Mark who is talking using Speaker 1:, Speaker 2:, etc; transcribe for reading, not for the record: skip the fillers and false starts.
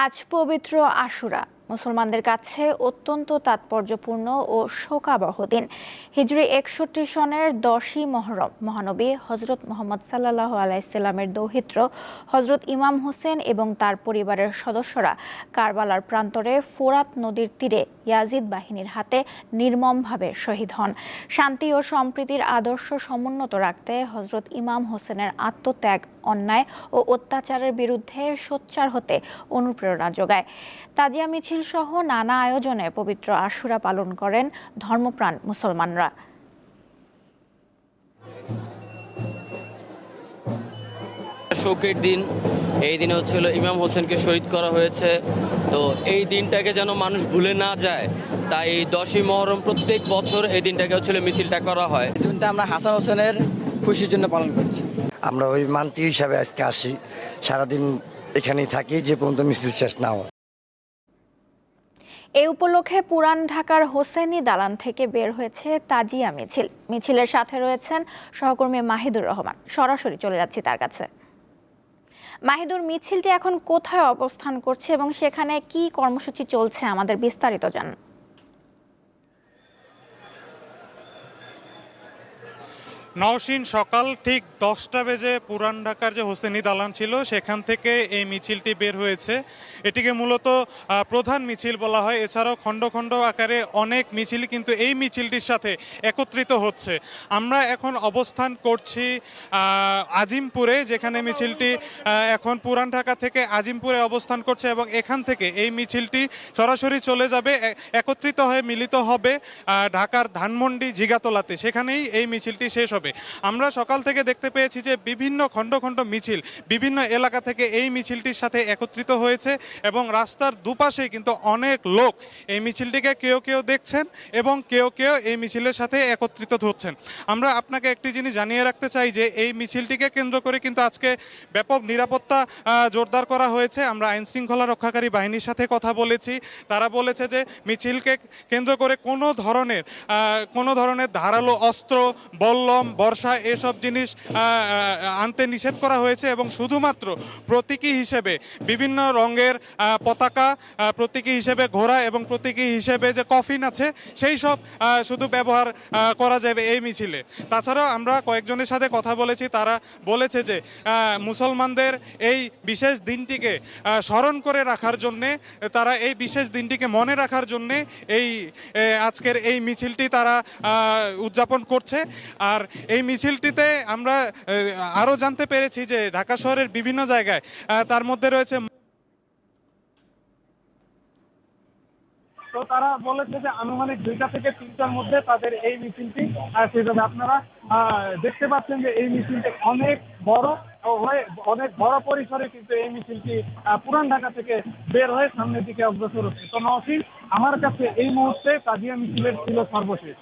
Speaker 1: আজ পবিত্র আশুরা মুসলমানদের কাছে অত্যন্ত তাৎপর্যপূর্ণ ও শোকাবহ দিন। হিজরি ৬১ সনের ১০ই মহরম মহানবী হজরত মুহাম্মদ সাল্লাল্লাহু আলাইহিস দৌহিত্র হজরত ইমাম হোসেন এবং তার পরিবারের সদস্যরা কারবালার প্রান্তরে ফোরাত নদীর তীরে ইয়াজিদ বাহিনীর হাতে নির্মমভাবে শহীদ হন। শান্তি ও সম্প্রীতির আদর্শ সমুন্নত রাখতে হজরত ইমাম হোসেনের আত্মত্যাগ অন্যায় ও অত্যাচারের বিরুদ্ধে সোচ্চার হতে অনুপ্রেরণা যোগায়। তাজিয়া মিছিল সহ নানা আয়োজনে পবিত্র আশুরা পালন করেন ধর্মপ্রাণ মুসলমানরা।
Speaker 2: শোকের দিন, এই দিনে হচ্ছিল ইমাম হোসেনকে শহীদ করা হয়েছে। তো এই দিনটাকে যেন মানুষ ভুলে না যায়, তাই 10ই মহরম প্রত্যেক বছর এই দিনটাকে হচ্ছিল মিছিলটা করা হয়।
Speaker 3: এই দিনটা আমরা হাসান হোসেনের খুশির জন্য পালন করছি।
Speaker 4: আমরা ওই মান্তি হিসাবে আজকে আসি, সারাদিন এখানেই থাকি যে পর্যন্ত মিছিল শেষ না হয়।
Speaker 1: এ উপলক্ষে পুরান ঢাকার হোসেনি দালান থেকে বের হয়েছে তাজিয়া মিছিল। মিছিলের সাথে রয়েছেন সহকর্মী মাহিদুর রহমান। সরাসরি চলে যাচ্ছি তার কাছে। মাহিদুর, মিছিলটি এখন কোথায় অবস্থান করছে এবং সেখানে কি কর্মসূচি চলছে, আমাদের বিস্তারিত জানান।
Speaker 5: নওশীন, সকাল ঠিক 10টা বেজে পুরান ঢাকার যে হোসেনি দালান ছিল সেখান থেকে এই মিছিলটি বের হয়েছে। এটিকে মূলত প্রধান মিছিল বলা হয়। এছাড়াও খণ্ড খণ্ড আকারে অনেক মিছিল কিন্তু এই মিছিলটির সাথে একত্রিত হচ্ছে। আমরা এখন অবস্থান করছি আজিমপুরে, যেখানে মিছিলটি এখন পুরান ঢাকা থেকে আজিমপুরে অবস্থান করছে এবং এখান থেকে এই মিছিলটি সরাসরি চলে যাবে, একত্রিত হয়ে মিলিত হবে ঢাকার ধানমন্ডি জিগাতলাতে। সেখানেই এই মিছিলটি শেষ হবে। আমরা সকাল থেকে দেখতে পেয়েছি যে বিভিন্ন খণ্ড খণ্ড মিছিল বিভিন্ন এলাকা থেকে এই মিছিলটির সাথে একত্রিত হয়েছে এবং রাস্তার দুপাশে কিন্তু অনেক লোক এই মিছিলটিকে কেউ কেউ দেখছেন এবং কেউ কেউ এই মিছিলের সাথে একত্রিত হচ্ছেন। আমরা আপনাকে একটি জিনিস জানিয়ে রাখতে চাই যে এই মিছিলটিকে কেন্দ্র করে কিন্তু আজকে ব্যাপক নিরাপত্তা জোরদার করা হয়েছে। আমরা আইন শৃঙ্খলা রক্ষাকারী বাহিনীর সাথে কথা বলেছি, তারা বলেছে যে মিছিলকে কেন্দ্র করে কোনো ধরনের ধারালো অস্ত্র, বল্লম, বর্ষা এসব জিনিস আনতে নিষেধ করা হয়েছে এবং শুধুমাত্র প্রতীকী হিসেবে বিভিন্ন রঙের পতাকা, প্রতীকী হিসেবে ঘোড়া এবং প্রতীকী হিসেবে যে কফিন আছে সেই সব শুধু ব্যবহার করা যাবে এই মিছিলে। তাছাড়াও আমরা কয়েকজনের সাথে কথা বলেছি, তারা বলেছে যে মুসলমানদের এই বিশেষ দিনটিকে স্মরণ করে রাখার জন্যে, তারা এই বিশেষ দিনটিকে মনে রাখার জন্যে এই আজকের এই মিছিলটি তারা উদযাপন করছে। আর এই মিছিলটিতে আমরা আরও জানতে পেরেছি যে ঢাকা শহরের বিভিন্ন জায়গায়, তার মধ্যে রয়েছে, তো তারা বলেছে যে আনুমানিক 2টা থেকে 3টার মধ্যে তাদের এই মিছিলটি শেষ হবে। আপনারা দেখতে পাচ্ছেন যে এই মিছিলটি অনেক বড় পরিসরে কিন্তু এই মিছিলটি পুরান ঢাকা থেকে বের হয়ে সামনের দিকে অগ্রসর হচ্ছে। তো নওশীন, আমার কাছে এই মুহূর্তে তাজিয়া মিছিলের ছিল সর্বশেষ।